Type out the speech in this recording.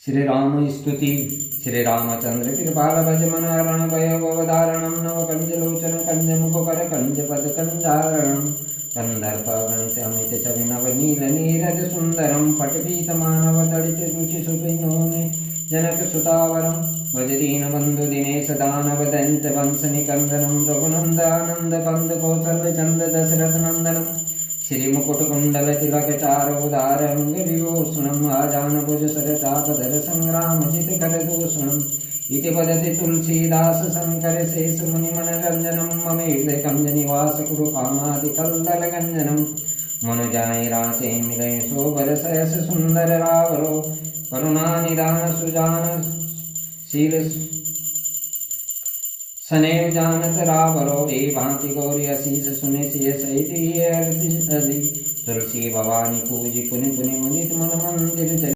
श्री राम स्तुति। श्री रामचंद्र कृपाल भज मन हरण भय भवदारणं नव कंज लोचन कंज मुख कर कंज पद कंजारणं कंदर्प गणित अमित छवि नव नील नीरज सुंदरम पटपीत मानव तड़ित रुचि सुपिनोने जनक सुतावरम वजदीन बंधु दिनेश दानव दंत वंश निकंदनम रघुनंद आनंद कंद कौशल चंद दशरथ नंदनम श्री मुकुट कुंडल तिलक चार उदार अंग विभूषणम आजान भुज सर चापधर संग्राम जित कर दूषणम इति वदति तुलसीदास शंकर शेष मुनि मनरंजनम मम हृदय कंज निवास कुरु कामादि कल्दल गंजनम मनु जाय राचे मिलय शोभर सयस सुंदर रावरो करुणा निदान सुजान शील सनेव जानत रावरो ए भांति गौरी असीस सुने सिय सहित तुलसी भवानी पूजी पुनि पुनि मुदित मन मंदिर